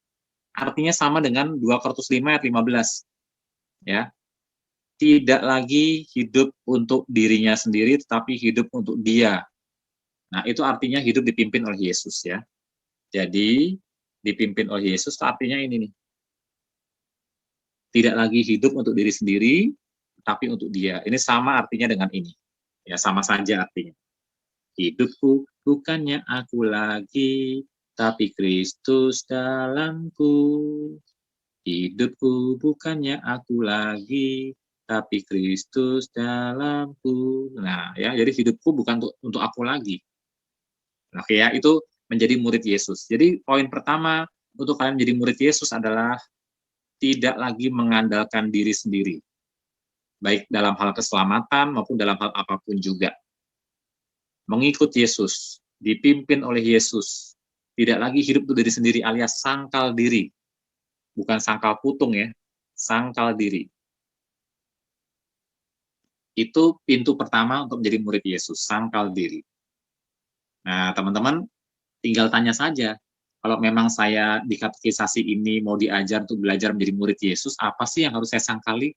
Artinya sama dengan 2 Korintus 5 ayat 15. Ya. Tidak lagi hidup untuk dirinya sendiri, tetapi hidup untuk Dia. Nah, itu artinya hidup dipimpin oleh Yesus ya. Jadi, dipimpin oleh Yesus artinya ini nih. Tidak lagi hidup untuk diri sendiri, tapi untuk Dia. Ini sama artinya dengan ini. Ya, sama saja artinya. Hidupku bukannya aku lagi, tapi Kristus dalamku. Hidupku bukannya aku lagi, tapi Kristus dalamku. Nah, ya, jadi hidupku bukan untuk aku lagi. Oke ya, itu menjadi murid Yesus. Jadi poin pertama untuk kalian menjadi murid Yesus adalah tidak lagi mengandalkan diri sendiri, baik dalam hal keselamatan maupun dalam hal apapun juga. Mengikut Yesus, dipimpin oleh Yesus, tidak lagi hidup untuk diri sendiri alias sangkal diri. Bukan sangkal putung ya, sangkal diri. Itu pintu pertama untuk menjadi murid Yesus, sangkal diri. Nah, teman-teman, tinggal tanya saja, kalau memang saya di katekisasi ini mau diajar untuk belajar menjadi murid Yesus, apa sih yang harus saya sangkali?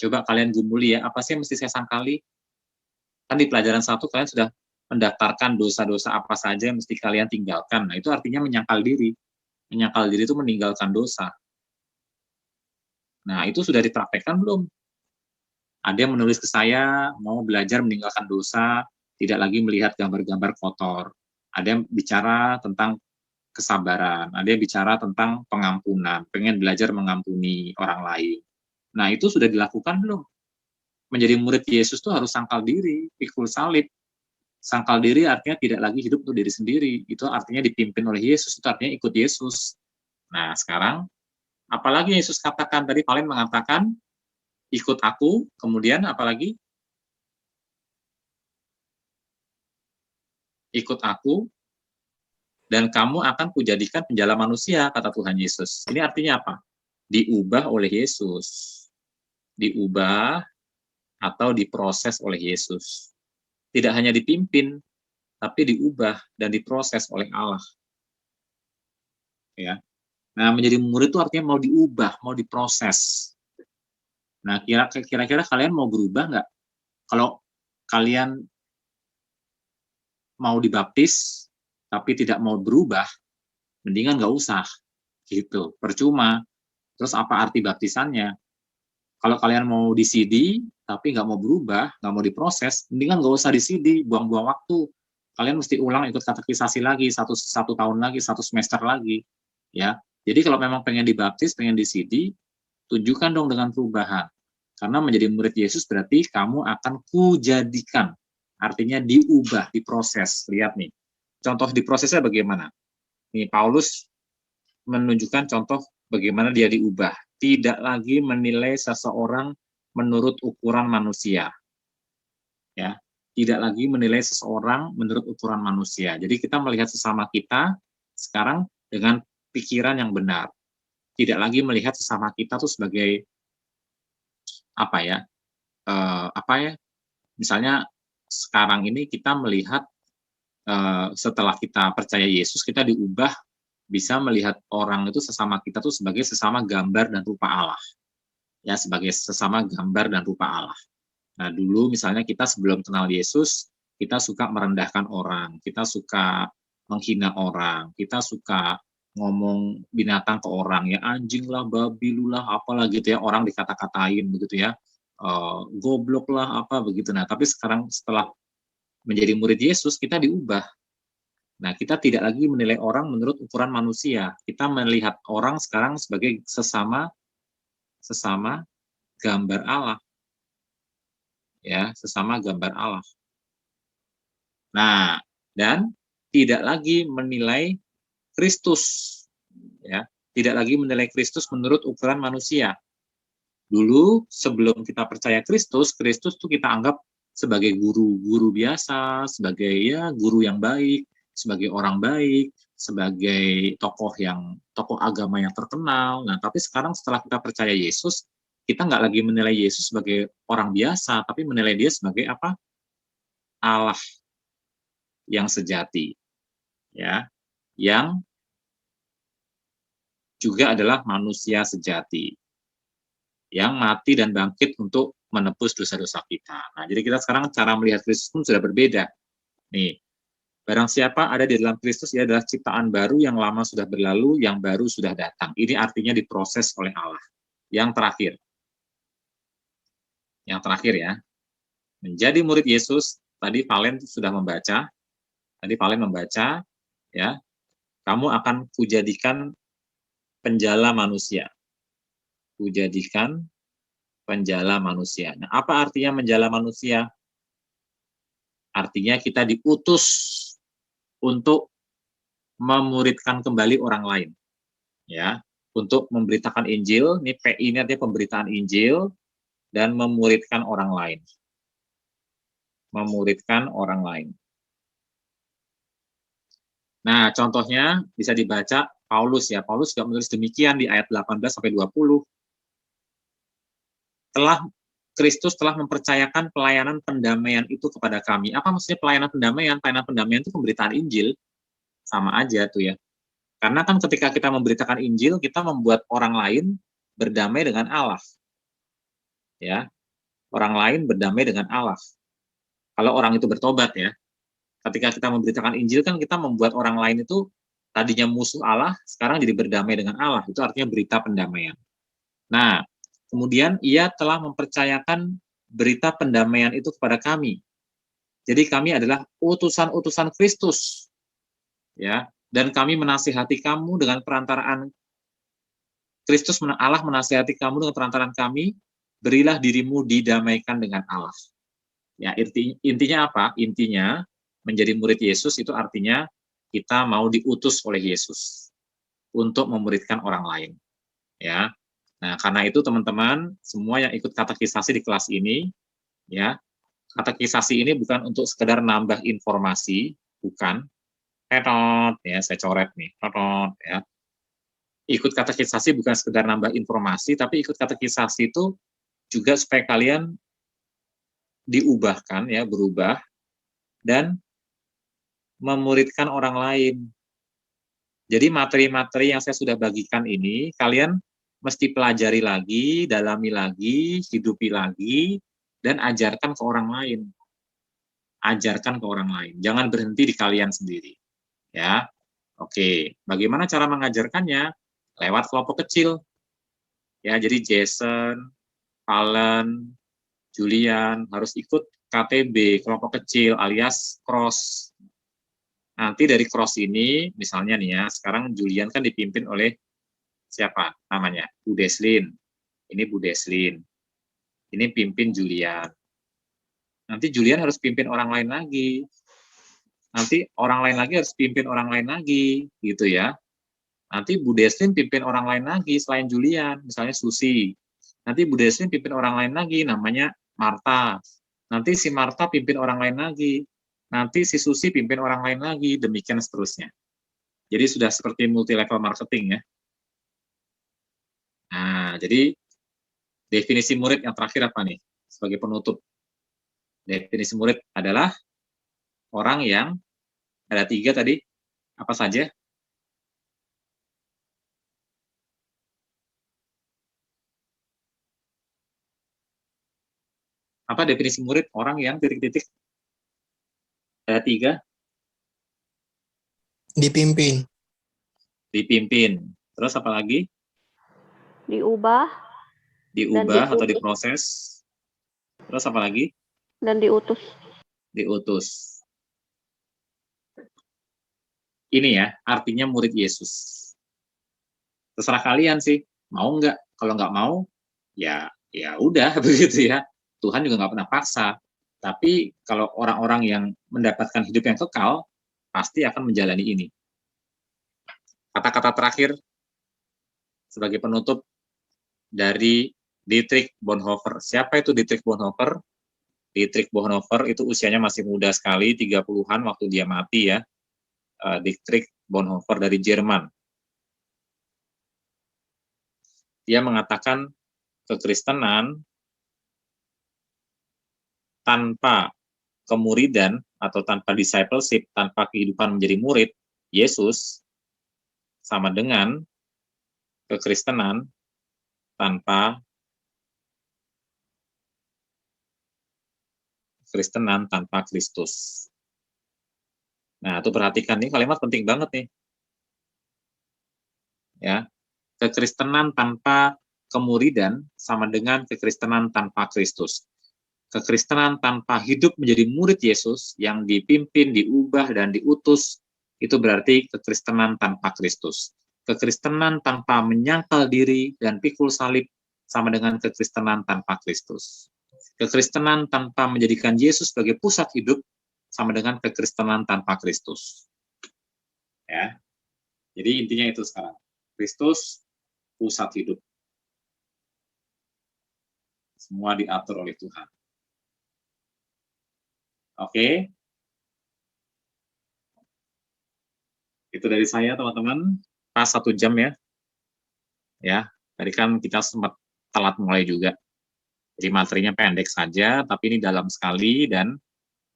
Coba kalian gumuli ya, apa sih yang mesti saya sangkali? Kan di pelajaran 1 kalian sudah mendaftarkan dosa-dosa apa saja yang mesti kalian tinggalkan. Nah, itu artinya menyangkal diri. Menyangkal diri itu meninggalkan dosa. Nah, itu sudah dipraktekkan belum? Ada yang menulis ke saya, mau belajar meninggalkan dosa, tidak lagi melihat gambar-gambar kotor. Ada yang bicara tentang kesabaran, ada yang bicara tentang pengampunan, pengen belajar mengampuni orang lain. Nah, itu sudah dilakukan belum? Menjadi murid Yesus itu harus sangkal diri, pikul salib. Sangkal diri artinya tidak lagi hidup untuk diri sendiri. Itu artinya dipimpin oleh Yesus, itu artinya ikut Yesus. Nah, sekarang, apalagi Yesus katakan tadi, Valen mengatakan, ikut aku, kemudian apalagi? Ikut aku, dan kamu akan kujadikan penjala manusia, kata Tuhan Yesus. Ini artinya apa? Diubah oleh Yesus. Diubah atau diproses oleh Yesus. Tidak hanya dipimpin, tapi diubah dan diproses oleh Allah. Ya. Nah, menjadi murid itu artinya mau diubah, mau diproses. Nah, kira-kira kalian mau berubah nggak? Kalau kalian mau dibaptis, tapi tidak mau berubah, mendingan nggak usah. Gitu, percuma. Terus apa arti baptisannya? Kalau kalian mau di CD, tapi nggak mau berubah, nggak mau diproses, mendingan nggak usah di CD, buang-buang waktu. Kalian mesti ulang ikut katekisasi lagi, satu tahun lagi, 1 semester lagi. Ya, jadi kalau memang pengen dibaptis, pengen di CD, tunjukkan dong dengan perubahan. Karena menjadi murid Yesus berarti kamu akan kujadikan. Artinya diubah, diproses. Lihat nih, contoh diprosesnya bagaimana? Nih, Paulus menunjukkan contoh bagaimana dia diubah. Tidak lagi menilai seseorang menurut ukuran manusia. Ya, tidak lagi menilai seseorang menurut ukuran manusia. Jadi kita melihat sesama kita sekarang dengan pikiran yang benar. Tidak lagi melihat sesama kita tuh sebagai apa ya? Misalnya sekarang ini kita melihat setelah kita percaya Yesus, kita diubah bisa melihat orang itu sesama kita tuh sebagai sesama gambar dan rupa Allah. Ya, sebagai sesama gambar dan rupa Allah. Nah, dulu misalnya kita sebelum kenal Yesus, kita suka merendahkan orang, kita suka menghina orang, kita suka ngomong binatang ke orang, ya anjing lah, babi lu lah, apalah gitu ya, orang dikata-katain begitu ya, goblok lah, apa begitu. Nah, tapi sekarang setelah menjadi murid Yesus, kita diubah. Nah, kita tidak lagi menilai orang menurut ukuran manusia. Kita melihat orang sekarang sebagai sesama gambar Allah. Ya, sesama gambar Allah. Nah, dan tidak lagi menilai Kristus. Ya, tidak lagi menilai Kristus menurut ukuran manusia. Dulu sebelum kita percaya Kristus, Kristus itu kita anggap sebagai guru biasa, sebagai ya guru yang baik, sebagai orang baik, sebagai tokoh agama yang terkenal. Nah, tapi sekarang setelah kita percaya Yesus, kita nggak lagi menilai Yesus sebagai orang biasa, tapi menilai dia sebagai apa? Allah yang sejati, ya, yang juga adalah manusia sejati, yang mati dan bangkit untuk menebus dosa-dosa kita. Nah, jadi kita sekarang cara melihat Kristus pun sudah berbeda. Nih, barang siapa ada di dalam Kristus, ia adalah ciptaan baru, yang lama sudah berlalu, yang baru sudah datang. Ini artinya diproses oleh Allah. Yang terakhir ya, menjadi murid Yesus, tadi Valen sudah membaca, ya, kamu akan kujadikan penjala manusia. Kujadikan penjala manusia. Nah, apa artinya menjala manusia? Artinya kita diutus untuk memuridkan kembali orang lain, ya, untuk memberitakan Injil. Ini PI ini artinya pemberitaan Injil dan memuridkan orang lain, memuridkan orang lain. Nah, contohnya bisa dibaca Paulus ya. Paulus juga menulis demikian di ayat 18 sampai 20. Kristus telah mempercayakan pelayanan pendamaian itu kepada kami. Apa maksudnya pelayanan pendamaian? Pelayanan pendamaian itu pemberitaan Injil. Sama aja tuh ya. Karena kan ketika kita memberitakan Injil, kita membuat orang lain berdamai dengan Allah. Ya. Orang lain berdamai dengan Allah. Kalau orang itu bertobat ya. Ketika kita memberitakan Injil kan kita membuat orang lain itu tadinya musuh Allah, sekarang jadi berdamai dengan Allah. Itu artinya berita pendamaian. Nah, kemudian ia telah mempercayakan berita pendamaian itu kepada kami. Jadi kami adalah utusan-utusan Kristus. Ya, dan kami menasihati kamu dengan perantaraan Kristus, Allah menasihati kamu dengan perantaraan kami, berilah dirimu didamaikan dengan Allah. Ya, intinya apa? Intinya menjadi murid Yesus itu artinya kita mau diutus oleh Yesus untuk memuridkan orang lain. Ya. Nah, karena itu teman-teman, semua yang ikut katekisasi di kelas ini, ya, katekisasi ini bukan untuk sekedar nambah informasi, bukan. Ya, saya coret nih, ya. Ikut katekisasi bukan sekedar nambah informasi, tapi ikut katekisasi itu juga supaya kalian diubahkan, ya, berubah, dan memuridkan orang lain. Jadi materi-materi yang saya sudah bagikan ini, kalian mesti pelajari lagi, dalami lagi, hidupi lagi, dan ajarkan ke orang lain. Ajarkan ke orang lain. Jangan berhenti di kalian sendiri. Ya, oke. Bagaimana cara mengajarkannya? Lewat kelompok kecil. Ya, jadi Jason, Alan, Julian harus ikut KTB, kelompok kecil alias cross. Nanti dari cross ini, misalnya nih ya, sekarang Julian kan dipimpin oleh siapa namanya? Bu Deslin. Ini Bu Deslin. Ini pimpin Julian. Nanti Julian harus pimpin orang lain lagi. Nanti orang lain lagi harus pimpin orang lain lagi, gitu ya. Nanti Bu Deslin pimpin orang lain lagi selain Julian, misalnya Susi. Nanti Bu Deslin pimpin orang lain lagi, namanya Marta. Nanti si Marta pimpin orang lain lagi. Nanti si Susi pimpin orang lain lagi, demikian seterusnya. Jadi sudah seperti multi level marketing ya. Nah, jadi definisi murid yang terakhir apa nih? Sebagai penutup. Definisi murid adalah orang yang ada 3 tadi, apa saja? Apa definisi murid? Orang yang titik-titik ada 3. Dipimpin. Dipimpin. Terus apa lagi? Diubah. Diubah atau diproses. Terus apa lagi? Dan diutus. Diutus. Ini ya, artinya murid Yesus. Terserah kalian sih, mau nggak? Kalau nggak mau, ya udah begitu ya. Tuhan juga nggak pernah paksa. Tapi kalau orang-orang yang mendapatkan hidup yang kekal, pasti akan menjalani ini. Kata-kata terakhir sebagai penutup dari Dietrich Bonhoeffer. Siapa itu Dietrich Bonhoeffer? Dietrich Bonhoeffer itu usianya masih muda sekali, 30-an waktu dia mati ya. Dietrich Bonhoeffer dari Jerman. Dia mengatakan kekristenan tanpa kemuridan atau tanpa discipleship, tanpa kehidupan menjadi murid Yesus, sama dengan kekristenan tanpa Kristus. Nah, itu perhatikan, nih kalimat penting banget nih. Ya, kekristenan tanpa kemuridan sama dengan kekristenan tanpa Kristus. Kekristenan tanpa hidup menjadi murid Yesus yang dipimpin, diubah, dan diutus, itu berarti kekristenan tanpa Kristus. Kekristenan tanpa menyangkal diri dan pikul salib, sama dengan kekristenan tanpa Kristus. Kekristenan tanpa menjadikan Yesus sebagai pusat hidup sama dengan kekristenan tanpa Kristus. Ya. Jadi intinya itu sekarang. Kristus pusat hidup. Semua diatur oleh Tuhan. Oke. Itu dari saya, teman-teman. Pas 1 jam ya. Ya, tadi kan kita sempat telat mulai juga. Jadi materinya pendek saja, tapi ini dalam sekali. Dan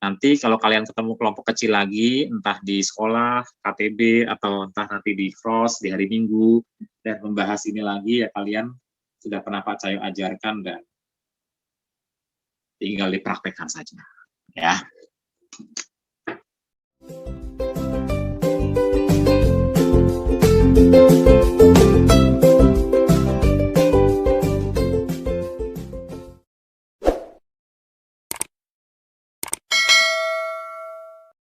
nanti kalau kalian ketemu kelompok kecil lagi, entah di sekolah, KTB, atau entah nanti di cross, di hari Minggu, dan membahas ini lagi, ya kalian sudah pernah Pak Cayo ajarkan dan tinggal dipraktekkan saja. Ya.